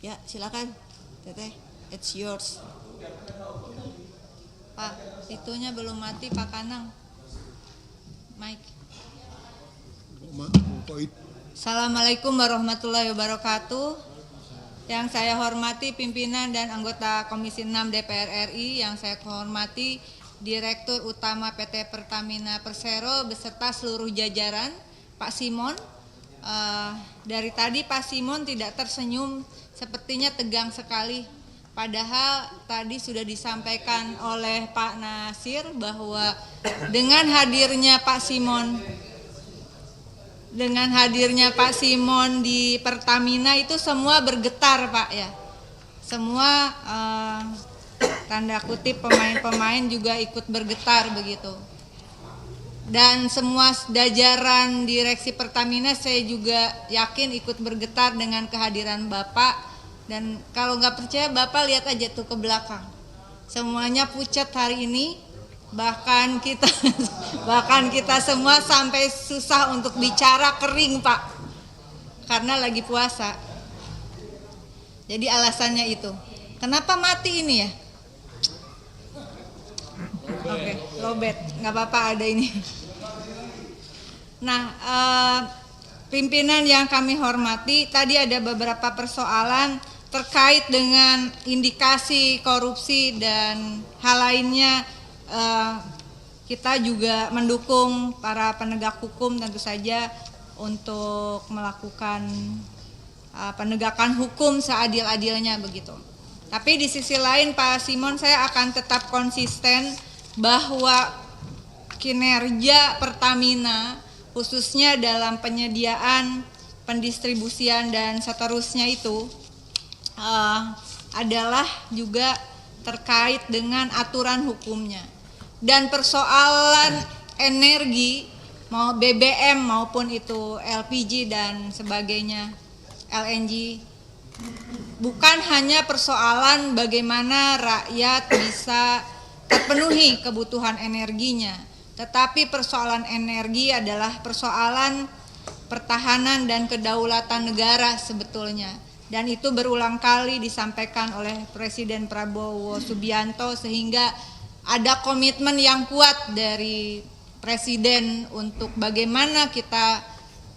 Ya, silakan. Teteh, it's yours. Pak, itunya belum mati Pak Kanang. Mike. Assalamualaikum warahmatullahi wabarakatuh. Yang saya hormati pimpinan dan anggota Komisi 6 DPR RI, yang saya hormati Direktur Utama PT Pertamina Persero beserta seluruh jajaran, Pak Simon. Dari tadi Pak Simon tidak tersenyum, sepertinya tegang sekali. Padahal tadi sudah disampaikan oleh Pak Nasir bahwa dengan hadirnya Pak Simon di Pertamina itu semua bergetar Pak ya. Semua tanda kutip pemain-pemain juga ikut bergetar begitu. Dan semua jajaran direksi Pertamina saya juga yakin ikut bergetar dengan kehadiran Bapak. Dan kalau nggak percaya Bapak lihat aja tuh ke belakang. Semuanya pucat hari ini. Bahkan kita semua sampai susah untuk bicara, kering Pak. Karena lagi puasa. Jadi alasannya itu. Kenapa mati ini ya? Oke, lobet, nggak apa-apa ada ini. Nah, pimpinan yang kami hormati, tadi ada beberapa persoalan terkait dengan indikasi korupsi dan hal lainnya. Kita juga mendukung para penegak hukum tentu saja untuk melakukan penegakan hukum seadil-adilnya begitu. Tapi di sisi lain Pak Simon, saya akan tetap konsisten bahwa kinerja Pertamina khususnya dalam penyediaan, pendistribusian dan seterusnya itu adalah juga terkait dengan aturan hukumnya. Dan persoalan energi, mau BBM maupun itu LPG dan sebagainya, LNG, bukan hanya persoalan bagaimana rakyat bisa terpenuhi kebutuhan energinya, tetapi persoalan energi adalah persoalan pertahanan dan kedaulatan negara sebetulnya. Dan itu berulang kali disampaikan oleh Presiden Prabowo Subianto, sehingga ada komitmen yang kuat dari Presiden untuk bagaimana kita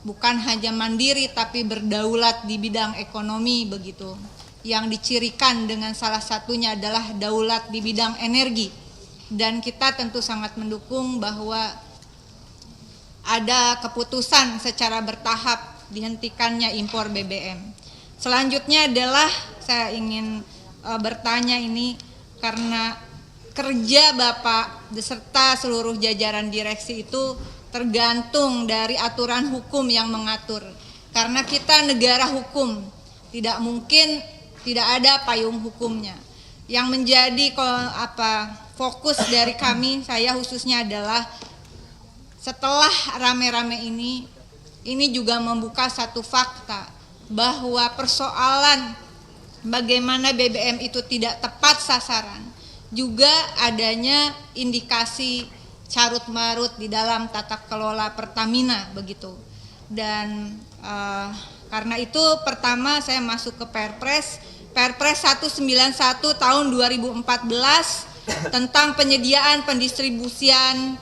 bukan hanya mandiri tapi berdaulat di bidang ekonomi begitu. Yang dicirikan dengan salah satunya adalah daulat di bidang energi. Dan kita tentu sangat mendukung bahwa ada keputusan secara bertahap dihentikannya impor BBM. Selanjutnya adalah saya ingin bertanya ini karena kerja Bapak beserta seluruh jajaran direksi itu tergantung dari aturan hukum yang mengatur. Karena kita negara hukum, tidak mungkin tidak ada payung hukumnya. Yang menjadi fokus dari kami, saya khususnya adalah setelah rame-rame ini juga membuka satu fakta bahwa persoalan bagaimana BBM itu tidak tepat sasaran, juga adanya indikasi carut-marut di dalam tata kelola Pertamina begitu. Dan karena itu pertama saya masuk ke Perpres 191 tahun 2014 tentang penyediaan, pendistribusian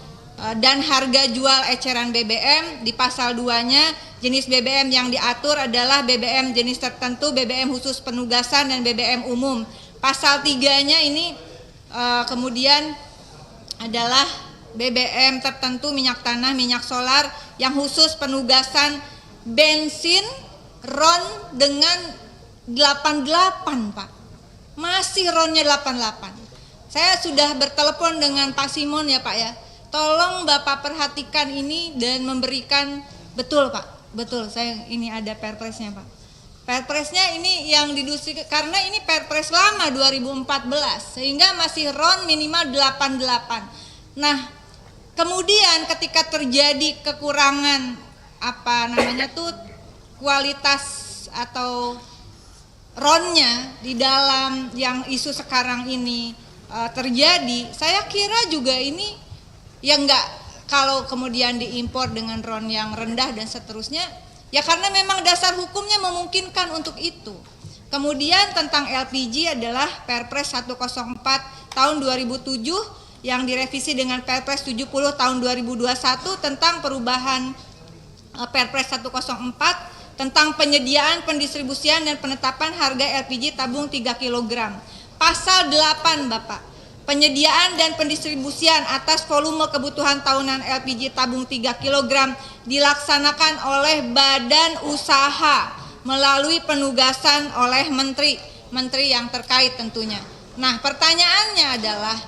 dan harga jual eceran BBM. Di pasal 2-nya jenis BBM yang diatur adalah BBM jenis tertentu, BBM khusus penugasan dan BBM umum. Pasal 3-nya ini kemudian adalah BBM tertentu, minyak tanah, minyak solar yang khusus penugasan bensin RON dengan 88 Pak. Masih RON-nya 88. Saya sudah bertelepon dengan Pak Simon ya Pak ya. Tolong Bapak perhatikan ini dan memberikan, betul Pak, betul, saya ini ada perpresnya Pak. Perpresnya ini yang diduduki karena ini perpres lama 2014 sehingga masih RON minimal 88. Nah, kemudian ketika terjadi kekurangan kualitas atau RON-nya di dalam yang isu sekarang ini terjadi, saya kira juga ini ya enggak, kalau kemudian diimpor dengan RON yang rendah dan seterusnya, ya karena memang dasar hukumnya memungkinkan untuk itu. Kemudian tentang LPG adalah Perpres 104 tahun 2007 yang direvisi dengan Perpres 70 tahun 2021 tentang perubahan Perpres 104 tentang penyediaan, pendistribusian dan penetapan harga LPG tabung 3 kg. Pasal 8 Bapak, penyediaan dan pendistribusian atas volume kebutuhan tahunan LPG tabung 3 kg dilaksanakan oleh badan usaha melalui penugasan oleh menteri yang terkait tentunya. Nah, pertanyaannya adalah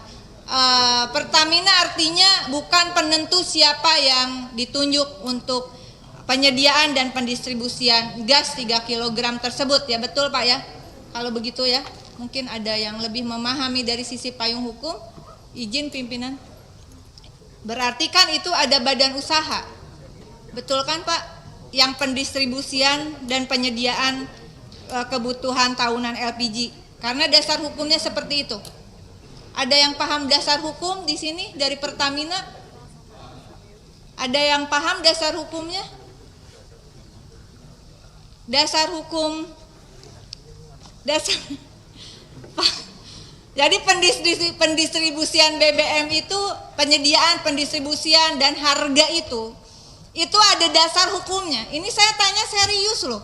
Pertamina artinya bukan penentu siapa yang ditunjuk untuk penyediaan dan pendistribusian gas 3 kg tersebut, ya betul Pak ya? Kalau begitu ya, mungkin ada yang lebih memahami dari sisi payung hukum. Izin pimpinan. Berarti kan itu ada badan usaha, betul kan Pak? Yang pendistribusian dan penyediaan kebutuhan tahunan LPG. Karena dasar hukumnya seperti itu. Ada yang paham dasar hukum di sini dari Pertamina? Ada yang paham dasar hukumnya? Dasar hukum jadi pendistribusian BBM itu penyediaan, pendistribusian dan harga itu ada dasar hukumnya. Ini saya tanya serius loh.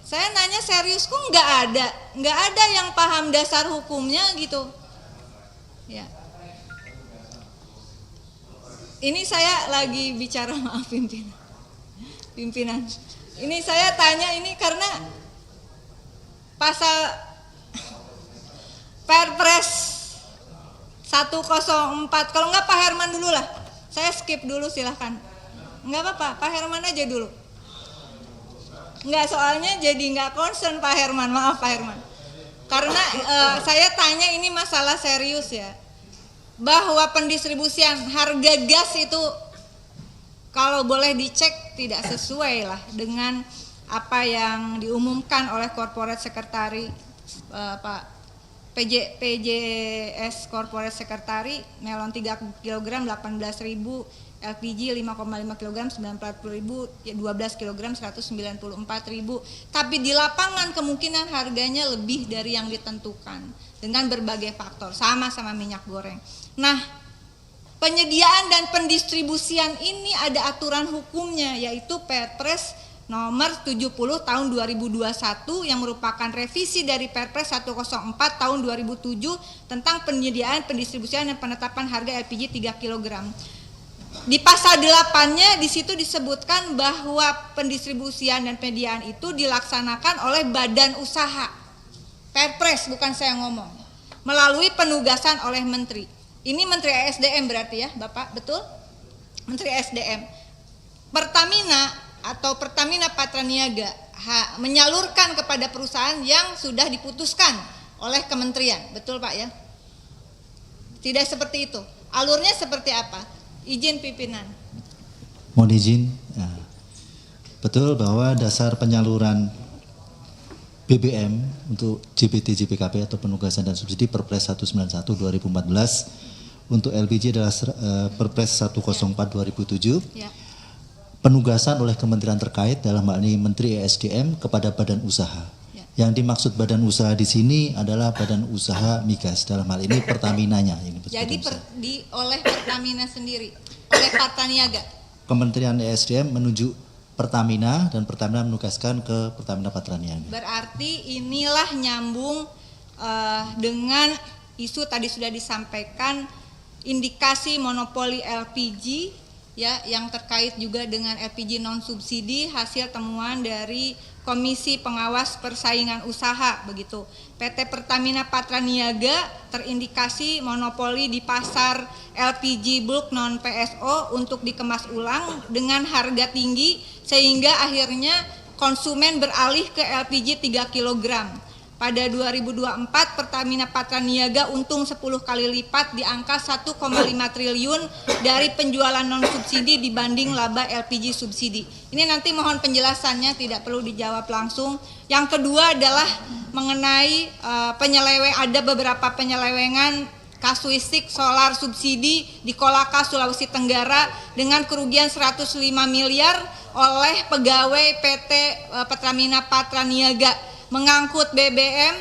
Saya nanya serius, kok nggak ada yang paham dasar hukumnya gitu. Ya. Ini saya lagi bicara, maaf pimpinan. Ini saya tanya ini karena pasal Perpres 104, kalau enggak Pak Herman dulu lah. Saya skip dulu silahkan. Enggak apa-apa, Pak Herman aja dulu. Enggak, soalnya jadi enggak concern Pak Herman, maaf Pak Herman. Karena saya tanya ini masalah serius ya. Bahwa pendistribusian harga gas itu kalau boleh dicek tidak sesuai lah dengan apa yang diumumkan oleh Corporate Secretary Pak PJS Corporate Secretary, melon 3 kg 18.000, LPG 5,5 kg 940.000, 12 kg 194.000. Tapi di lapangan kemungkinan harganya lebih dari yang ditentukan dengan berbagai faktor, sama-sama minyak goreng. Nah, penyediaan dan pendistribusian ini ada aturan hukumnya, yaitu Perpres nomor 70 tahun 2021 yang merupakan revisi dari Perpres 104 tahun 2007 tentang penyediaan, pendistribusian dan penetapan harga LPG 3 kg. Di pasal 8-nya di situ disebutkan bahwa pendistribusian dan penyediaan itu dilaksanakan oleh badan usaha. Perpres, bukan saya ngomong. Melalui penugasan oleh menteri. Ini Menteri ESDM berarti ya, Bapak, betul? Menteri ESDM. Pertamina atau Pertamina Patraniaga menyalurkan kepada perusahaan yang sudah diputuskan oleh kementerian, betul Pak ya? Tidak seperti itu. Alurnya seperti apa? Izin pimpinan. Mohon izin. Ya. Betul bahwa dasar penyaluran BBM untuk JBT JPKP atau penugasan dan subsidi Perpres 191 2014 untuk LPG adalah Perpres 104 2007. Ya. Penugasan oleh kementerian terkait dalam hal ini Menteri ESDM kepada badan usaha. Ya. Yang dimaksud badan usaha di sini adalah badan usaha migas, dalam hal ini Pertaminanya. Jadi oleh Pertamina sendiri, oleh Patraniaga. Kementerian ESDM menunjuk Pertamina dan Pertamina menugaskan ke Pertamina Patraniaga. Berarti inilah nyambung dengan isu tadi sudah disampaikan indikasi monopoli LPG ya, yang terkait juga dengan LPG non subsidi hasil temuan dari Komisi Pengawas Persaingan Usaha begitu. PT Pertamina Patraniaga terindikasi monopoli di pasar LPG bulk non PSO untuk dikemas ulang dengan harga tinggi sehingga akhirnya konsumen beralih ke LPG 3 kg. Pada 2024 Pertamina Patraniaga untung 10 kali lipat di angka 1,5 triliun dari penjualan non subsidi dibanding laba LPG subsidi. Ini nanti mohon penjelasannya, tidak perlu dijawab langsung. Yang kedua adalah mengenai ada beberapa penyelewengan kasuistik solar subsidi di Kolaka, Sulawesi Tenggara dengan kerugian 105 miliar oleh pegawai PT Pertamina Patraniaga. mengangkut BBM,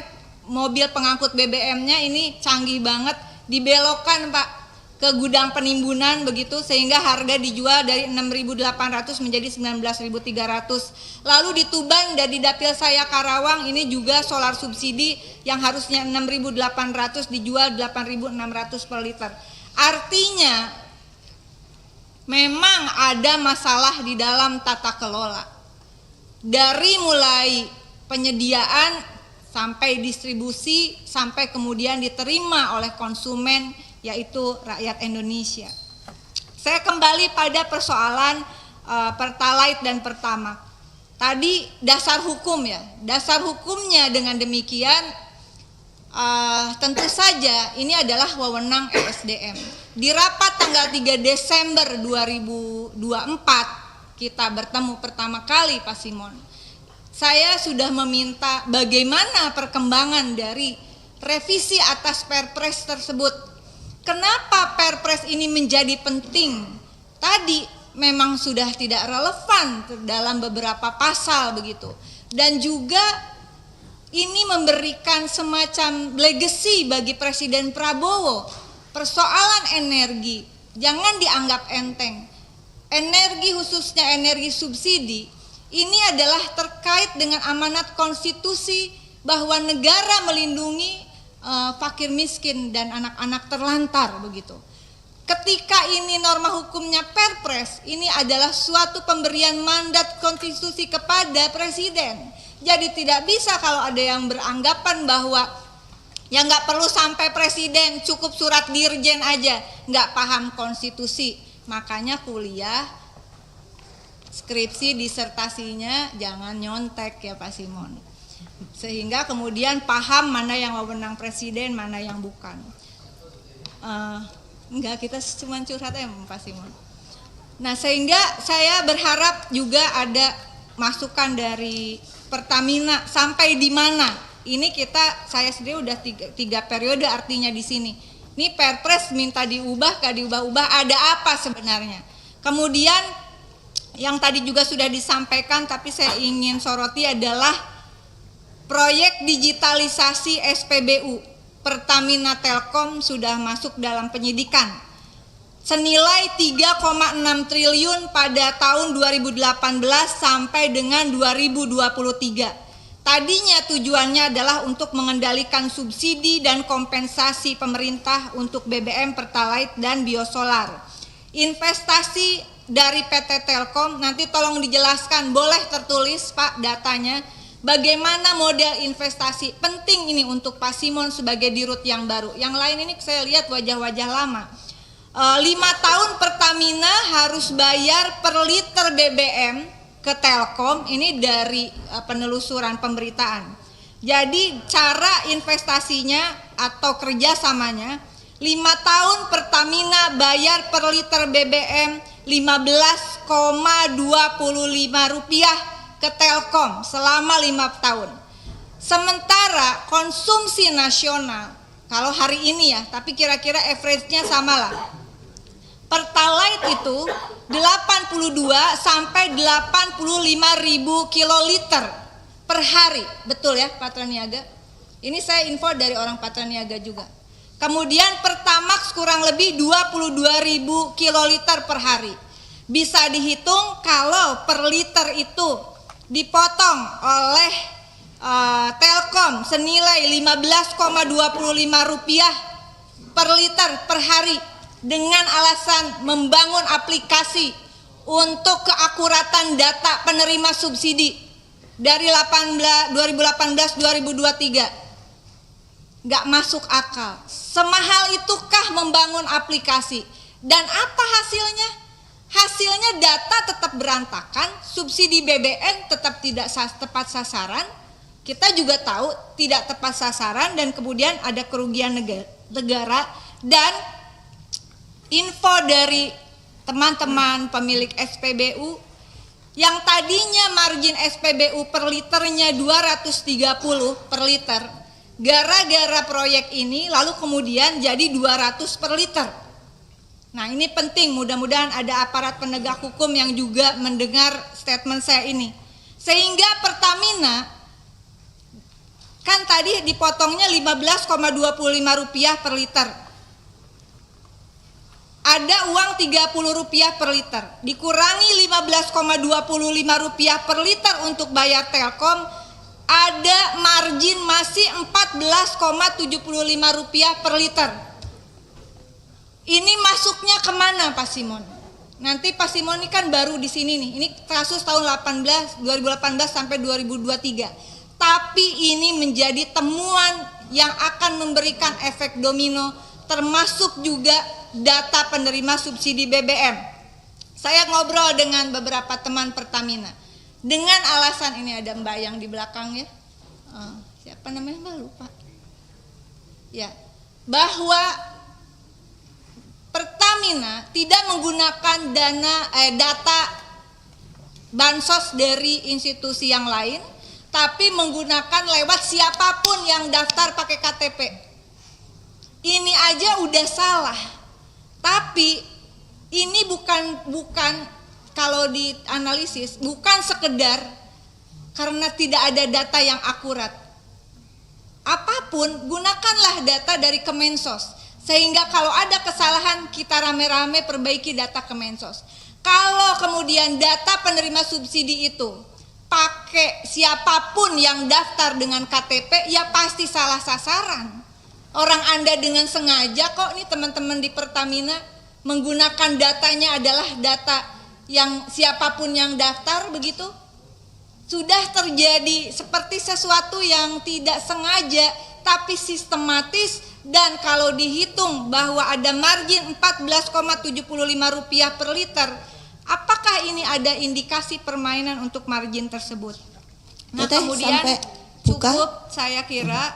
mobil pengangkut BBM-nya ini canggih banget, dibelokkan Pak ke gudang penimbunan begitu, sehingga harga dijual dari 6.800 menjadi 19.300. Lalu di Tuban dan di dapil saya Karawang ini juga solar subsidi yang harusnya 6.800 dijual 8.600 per liter. Artinya memang ada masalah di dalam tata kelola. Dari mulai penyediaan sampai distribusi sampai kemudian diterima oleh konsumen, yaitu rakyat Indonesia. Saya kembali pada persoalan Pertalite dan Pertamax. Tadi dasar hukum ya, dasar hukumnya dengan demikian tentu saja ini adalah wewenang ESDM. Di rapat tanggal 3 Desember 2024 kita bertemu pertama kali Pak Simon. Saya sudah meminta bagaimana perkembangan dari revisi atas Perpres tersebut. Kenapa Perpres ini menjadi penting? Tadi memang sudah tidak relevan dalam beberapa pasal begitu. Dan juga ini memberikan semacam legacy bagi Presiden Prabowo. Persoalan energi jangan dianggap enteng. Energi khususnya energi subsidi ini adalah terkait dengan amanat konstitusi bahwa negara melindungi fakir miskin dan anak-anak terlantar begitu. Ketika ini norma hukumnya Perpres, ini adalah suatu pemberian mandat konstitusi kepada presiden. Jadi tidak bisa kalau ada yang beranggapan bahwa ya nggak perlu sampai presiden, cukup surat dirjen aja, nggak paham konstitusi. Makanya kuliah, skripsi, disertasinya jangan nyontek ya Pak Simon. Sehingga kemudian paham mana yang wewenang presiden, mana yang bukan. Enggak, kita cuma curhat ya Pak Simon. Nah, sehingga saya berharap juga ada masukan dari Pertamina sampai di mana. Ini saya sendiri udah tiga periode artinya di sini. Ini Perpres minta diubah, gak diubah-ubah, ada apa sebenarnya? Kemudian yang tadi juga sudah disampaikan tapi saya ingin soroti adalah proyek digitalisasi SPBU Pertamina Telkom sudah masuk dalam penyidikan senilai 3,6 triliun pada tahun 2018 sampai dengan 2023. Tadinya tujuannya adalah untuk mengendalikan subsidi dan kompensasi pemerintah untuk BBM, Pertalite dan biosolar. Investasi dari PT Telkom nanti tolong dijelaskan, boleh tertulis Pak datanya. Bagaimana model investasi penting ini untuk Pak Simon sebagai dirut yang baru. Yang lain ini saya lihat wajah-wajah lama. 5 tahun Pertamina harus bayar per liter BBM ke Telkom, ini dari penelusuran pemberitaan. Jadi cara investasinya atau kerjasamanya, 5 tahun Pertamina bayar per liter BBM 15,25 rupiah ke Telkom selama 5 tahun. Sementara konsumsi nasional, kalau hari ini ya, tapi kira-kira average-nya sama lah. Pertalite itu 82 sampai 85 ribu kiloliter per hari. Betul ya Patraniaga? Ini saya info dari orang Patraniaga juga. Kemudian Pertamax kurang lebih 22 ribu kiloliter per hari. Bisa dihitung kalau per liter itu dipotong oleh Telkom senilai 15,25 rupiah per liter per hari dengan alasan membangun aplikasi untuk keakuratan data penerima subsidi dari 2018-2023. Nggak masuk akal. Semahal itukah membangun aplikasi? Dan apa hasilnya? Hasilnya data tetap berantakan, subsidi BBM tetap tidak tepat sasaran. Kita juga tahu tidak tepat sasaran dan kemudian ada kerugian negara. Dan info dari teman-teman pemilik SPBU yang tadinya margin SPBU per liternya 230 per liter, gara-gara proyek ini lalu kemudian jadi 200 per liter. Nah ini penting, mudah-mudahan ada aparat penegak hukum yang juga mendengar statement saya ini. Sehingga Pertamina tadi dipotongnya Rp15,25 per liter. Ada uang Rp30 per liter, dikurangi Rp15,25 per liter untuk bayar Telkom, ada margin masih Rp14,75 per liter. Ini masuknya kemana Pak Simon? Nanti Pak Simon ini kan baru di sini nih, ini kasus tahun 2018 sampai 2023. Tapi ini menjadi temuan yang akan memberikan efek domino, termasuk juga data penerima subsidi BBM. Saya ngobrol dengan beberapa teman Pertamina dengan alasan, ini ada Mbak yang di belakang ya, siapa namanya Mbak, lupa ya, bahwa Pertamina tidak menggunakan data bansos dari institusi yang lain, tapi menggunakan lewat siapapun yang daftar pakai KTP. Ini aja udah salah. Tapi ini bukan kalau dianalisis bukan sekedar karena tidak ada data yang akurat. Apapun, gunakanlah data dari Kemensos, sehingga kalau ada kesalahan kita rame-rame perbaiki data Kemensos. Kalau kemudian data penerima subsidi itu pakai siapapun yang daftar dengan KTP, ya pasti salah sasaran. Orang Anda dengan sengaja kok nih teman-teman di Pertamina menggunakan datanya adalah data yang siapapun yang daftar begitu. Sudah terjadi seperti sesuatu yang tidak sengaja tapi sistematis, dan kalau dihitung bahwa ada margin Rp14,75 per liter, apakah ini ada indikasi permainan untuk margin tersebut? Nah, kemudian cukup saya kira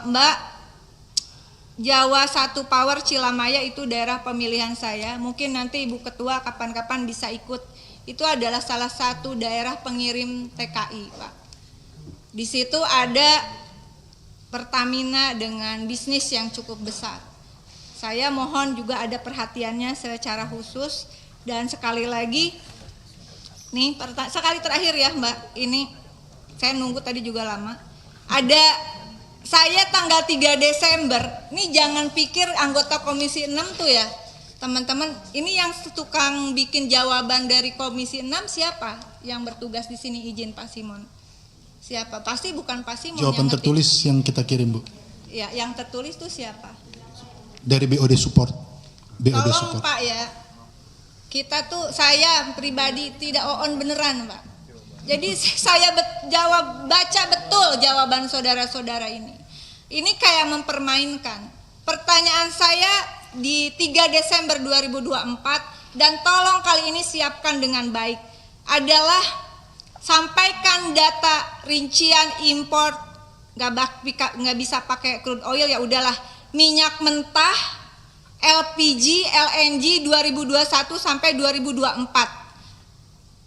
Mbak, Jawa 1 Power Cilamaya itu daerah pemilihan saya. Mungkin nanti Ibu Ketua kapan-kapan bisa ikut. Itu adalah salah satu daerah pengirim TKI, Pak. Di situ ada Pertamina dengan bisnis yang cukup besar. Saya mohon juga ada perhatiannya secara khusus, dan sekali lagi nih sekali terakhir ya Mbak, ini saya nunggu tadi juga lama. Ada saya tanggal 3 Desember, ini jangan pikir anggota Komisi 6 tuh ya teman-teman, ini yang tukang bikin jawaban dari Komisi 6 siapa yang bertugas di sini, izin Pak Simon? Siapa? Pasti bukan Pak Simon. Jawaban yang tertulis yang kita kirim, Bu. Ya, yang tertulis tuh siapa? Dari BOD Support. BOD Tolong Support. Pak ya, kita tuh, saya pribadi tidak on beneran Pak. Jadi saya baca betul jawaban saudara-saudara ini. Ini kayak mempermainkan. Pertanyaan saya di 3 Desember 2024, dan tolong kali ini siapkan dengan baik, adalah sampaikan data rincian import, nggak bisa pakai crude oil, ya udahlah, minyak mentah, LPG, LNG 2021 sampai 2024.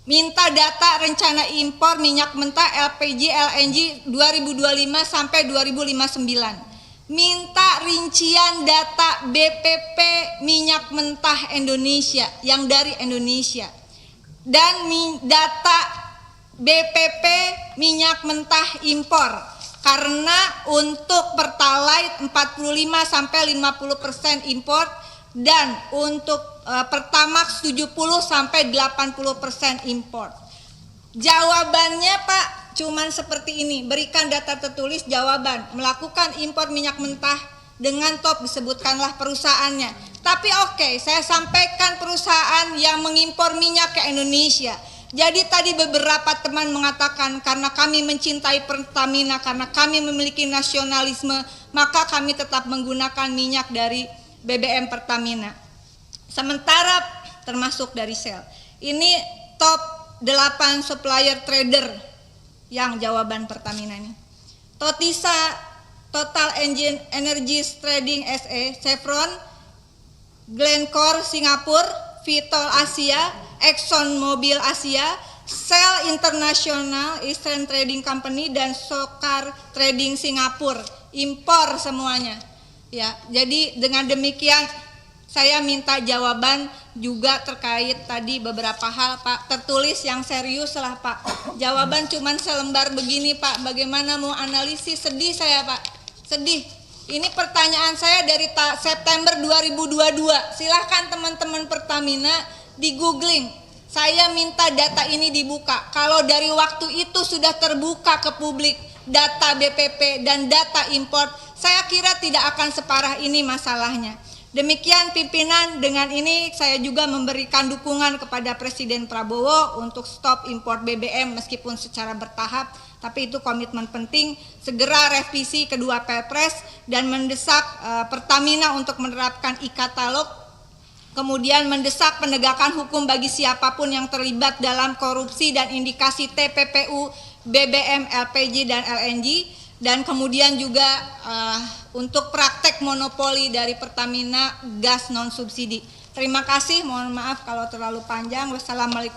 Minta data rencana impor minyak mentah LPG LNG 2025 sampai 2059. Minta rincian data BPP minyak mentah Indonesia yang dari Indonesia. Dan data BPP minyak mentah impor. Karena untuk Pertalite 45 sampai 50% impor, dan untuk Pertamax 70 sampai 80% impor. Jawabannya Pak cuman seperti ini, berikan data tertulis jawaban, melakukan impor minyak mentah dengan top, disebutkanlah perusahaannya. Tapi oke, saya sampaikan perusahaan yang mengimpor minyak ke Indonesia. Jadi tadi beberapa teman mengatakan karena kami mencintai Pertamina, karena kami memiliki nasionalisme, maka kami tetap menggunakan minyak dari BBM Pertamina. Sementara termasuk dari Shell. Ini top 8 supplier trader yang jawaban Pertamina ini. Totisa, Total Engine Energies Trading SE, Chevron, Glencore Singapura, Vitol Asia, Exxon Mobil Asia, Shell International, Eastern Trading Company, dan Sokar Trading Singapura. Impor semuanya. Ya, jadi dengan demikian Saya minta jawaban juga terkait tadi beberapa hal, Pak. Tertulis yang serius lah, Pak. Jawaban cuman selembar begini, Pak. Bagaimana mau analisis? Sedih saya, Pak. Sedih. Ini pertanyaan saya dari September 2022. Silahkan teman-teman Pertamina di googling. Saya minta data ini dibuka. Kalau dari waktu itu sudah terbuka ke publik data BPP dan data impor, saya kira tidak akan separah ini masalahnya. Demikian pimpinan, dengan ini saya juga memberikan dukungan kepada Presiden Prabowo untuk stop impor BBM meskipun secara bertahap, tapi itu komitmen penting, segera revisi kedua Perpres dan mendesak Pertamina untuk menerapkan e-katalog, kemudian mendesak penegakan hukum bagi siapapun yang terlibat dalam korupsi dan indikasi TPPU, BBM, LPG, dan LNG, dan kemudian juga untuk praktek monopoli dari Pertamina gas non subsidi. Terima kasih, mohon maaf kalau terlalu panjang. Wassalamualaikum.